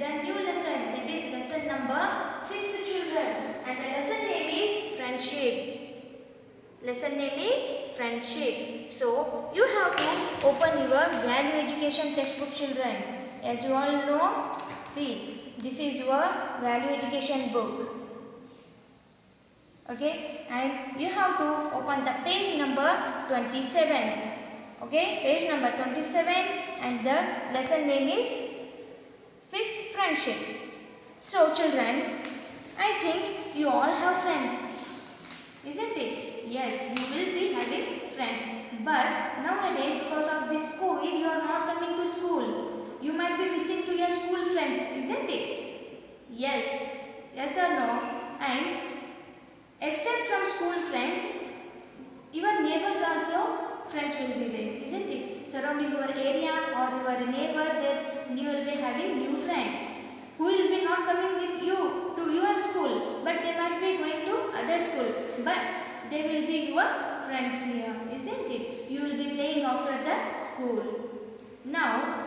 with a new lesson, that is lesson number 6, children, and the lesson name is friendship. Lesson name is friendship. So you have to open your value education textbook, children. As you all know, see, this is your value education book. Okay, and you have to open the page number 27. Okay, page number 27, and the lesson name is 6, friendship. So children, I think you all have friends, isn't it? Yes, you will be having friends. But nowadays, because of this COVID, you are not coming to school. You might be missing to your school friends, isn't it? Yes, yes or no? And except from school friends, your neighbors also friends will be there, isn't it? Surrounding your area or your neighbor, there you will be having new friends who will be not coming with you to your school, but they might be going to other school, but they will be your friends here, isn't it? You will be playing after the school. Now,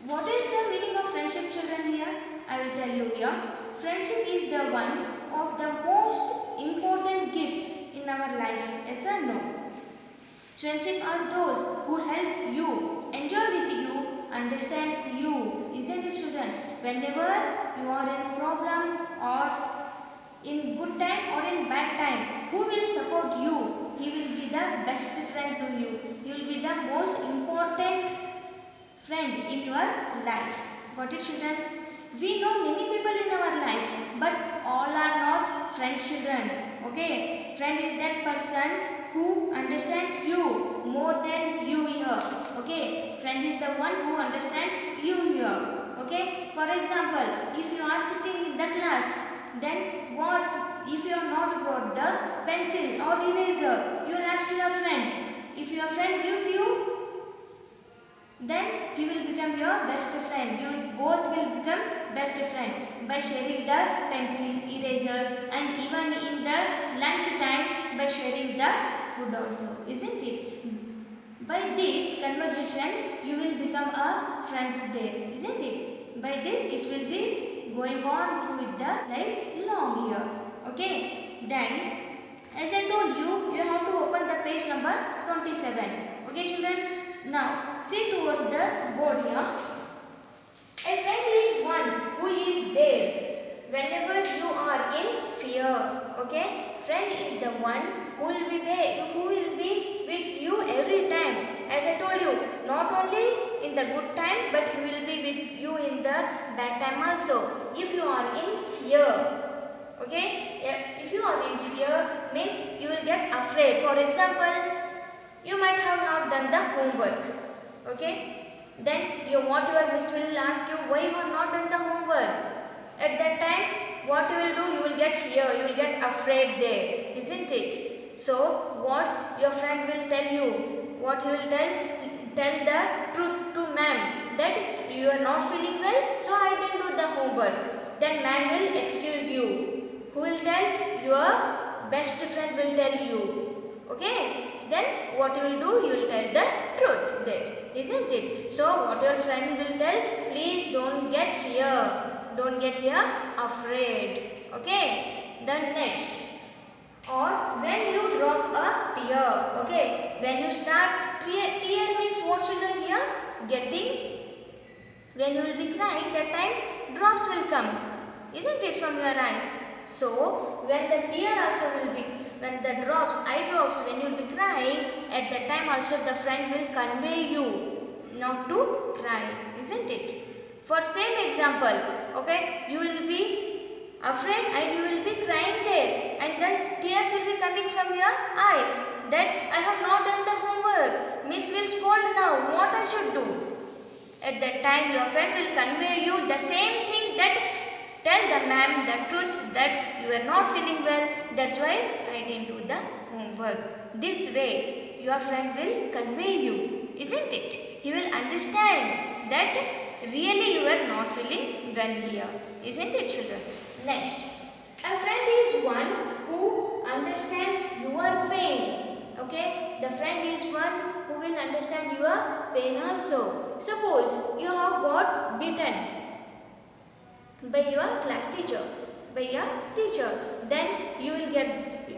what is the meaning of friendship, children? Here I will tell you here. Friendship is the one of the most important gifts in our life. Yes or no? Friendship are those who help you, enjoy with you, understands you. Isn't it, children? Whenever you are in problem or in good time or in bad time, who will support you? He will be the best friend to you. He will be the most important friend in your life. Got it, children? We know many people in our life, but all are not friends, children. Okay, friend is that person who understands you more than you here. Okay, friend is the one who understands you here. Okay, for example, if you are sitting in the class, then what if you have not brought the pencil or eraser? You will ask to your friend. If your friend gives you, then he will become your best friend. You both will become best friend by sharing the pencil, eraser, and even in the lunch time by sharing the food also, isn't it? By this conversation you will become a friends there, isn't it? By this it will be going on through with the life long here. Okay, then as I told you, you have to open the page number 27. Okay, children. Now see towards the board here. A friend is one who is there whenever you are in fear. Okay, friend is the one who will be with you every time. As I told you, not only in the good time, but he will be with you in the bad time also. If you are in fear, okay, if you are in fear means you will get afraid. For example, you might have not done the homework. Okay, then your miss will ask you why you have not done the homework. At that time, what you will do? You will get fear. You will get afraid there, isn't it? So what your friend will tell you? What he will tell the truth to ma'am that you are not feeling well, so I didn't do the homework. Then ma'am will excuse you. Who will tell? Your best friend will tell you. Okay, then what you will do? You will tell the truth there, isn't it? So what your friend will tell? Please don't get fear. Don't get here afraid. Okay, then next. Or when you drop a tear. Okay, when you start tear means what, children? Here getting, when you will be crying, that time drops will come, isn't it, from your eyes? So when the tear also will be, when the eye drops, when you will be crying, at that time also the friend will convey you not to cry, isn't it? For same example, okay, you will be afraid and you will be crying there, and then tears will be coming from your eyes that I have not done the homework, miss will scold now, what I should do? At that time your friend will convey you the same thing, that tell the ma'am the truth that you are not feeling well, that's why I didn't do the homework. This way your friend will convey you, isn't it? He will understand that really you are not feeling well here, isn't it, children? Next, a friend is one who understands your pain. Okay, the friend is one who will understand your pain also. Suppose you have got beaten by your class teacher, by your teacher. Then you will get,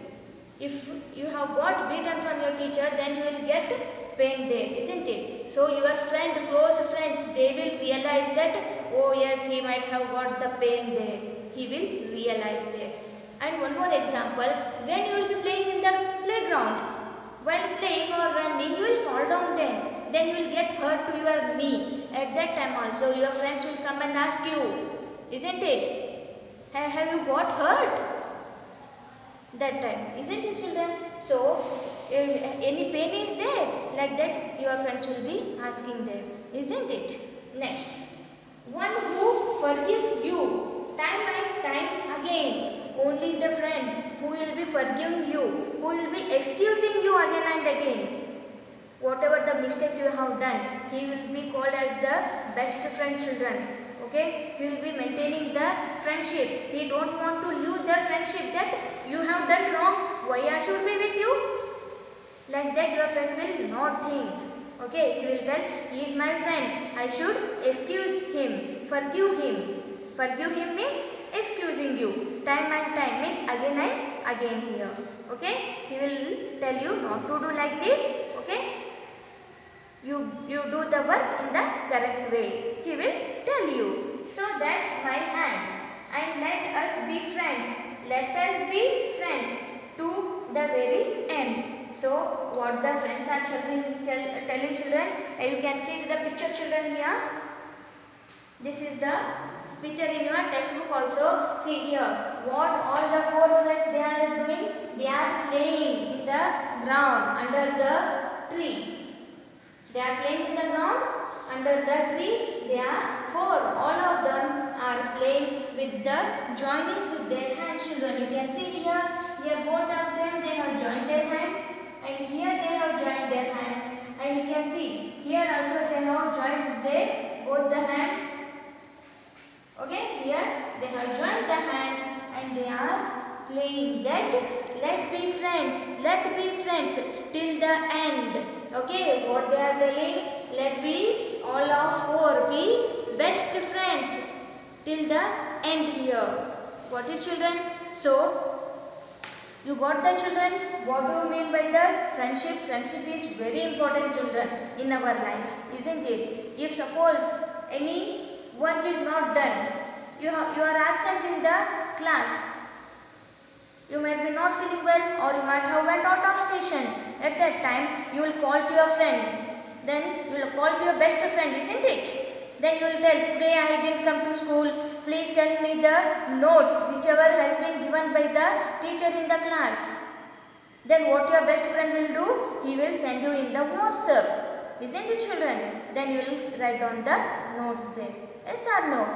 if you have got beaten from your teacher, then you will get pain there, isn't it? So your friend, close friends, they will realize that, oh yes, he might have got the pain there. He will realize there. And one more example, when you will be playing in the playground, while playing or running, you will fall down then you will get hurt to your knee. At that time also, your friends will come and ask you, isn't it? Have you got hurt? That time, isn't it, children? So, if any pain is there, like that, your friends will be asking there, isn't it? Next, one who forgives you time and time again. Only the friend who will be forgiving you, who will be excusing you again and again. Whatever the mistakes you have done, he will be called as the best friend, children. Okay, he will be maintaining the friendship. He don't want to lose the friendship, that you have done wrong, why I should be with you? Like that your friend will not think. Okay, he will tell, he is my friend, I should excuse him, forgive him. Forgive him means excusing you. Time and time means again and again here. Okay, he will tell you not to do like this. Okay, you do the work in the correct way. He will tell you. So that my hand, and let us be friends. Let us be friends to the very end. So what the friends are telling children, you can see the picture, children, here. This is the picture in your textbook also. See here, what all the four friends they are doing, they are playing in the ground under the tree. They are playing in the ground under the tree. They are four. All of them are playing with the joining with their hands, children. You can see here both of them, they have joined their hands, and here they have joined their hands, and you can see here also they have joined both the hands. Okay, here they have joined the hands and they are playing that let be friends till the end. Okay, what they are telling, let be all of four be best friends till the end here. Got it, children? So, you got the, children? What do you mean by the friendship? Friendship is very important, children, in our life, isn't it? If suppose any work is not done, you are absent in the class, you might be not feeling well, or you might have went out of station. At that time, you will call to your friend. Then you will call to your best friend, isn't it? Then you will tell, today I didn't come to school. Please tell me the notes, whichever has been given by the teacher in the class. Then what your best friend will do? He will send you in the WhatsApp. Isn't it, children? Then you will write down the notes there. Yes or no?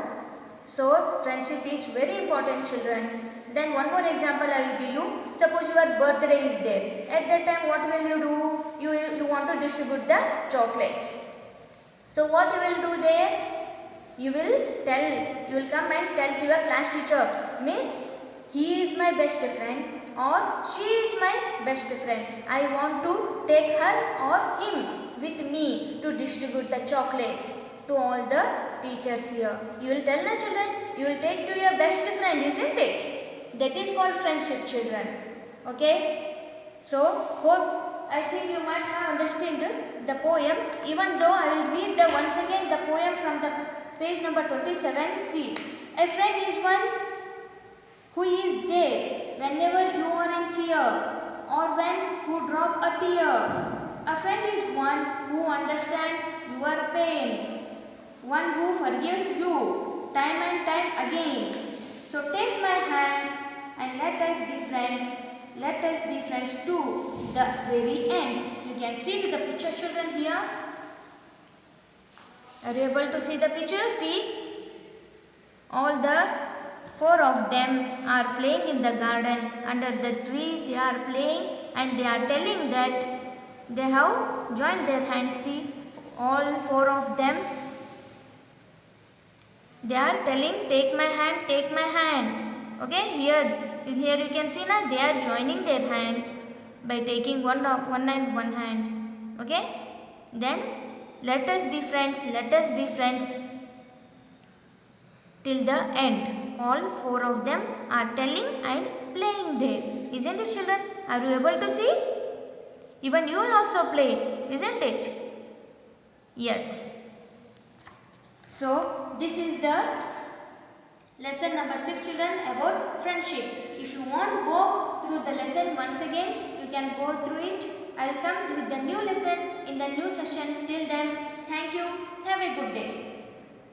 So, friendship is very important, children. Then one more example I will give you. Suppose your birthday is there. At that time, what will you do? You want to distribute the chocolates. So what you will do there? You will come and tell to your class teacher, Miss, he is my best friend or she is my best friend. I want to take her or him with me to distribute the chocolates to all the teachers here. You will tell the children, you will take to your best friend, isn't it? That is called friendship, children. Okay? So, I think you might have understood the poem. Even though I will read once again the poem from the page number 27. See, a friend is one who is there whenever you are in fear, or when you drop a tear. A friend is one who understands your pain, one who forgives you time and time again. So take my hand and let us be friends. Let us be friends to the very end. You can see the picture, children, here. Are you able to see the picture? See, all the four of them are playing in the garden under the tree. They are playing and they are telling that they have joined their hands. See, all four of them, they are telling, take my hand, take my hand. Okay, here you can see now they are joining their hands by taking one hand. Okay, then let us be friends, let us be friends till the end. All four of them are telling and playing there. Isn't it, children? Are you able to see? Even you will also play, isn't it? Yes. So this is the lesson number 6, children, about friendship. If you want to go through the lesson once again, you can go through it. I will come with the new lesson in the new session. Till then, thank you. Have a good day.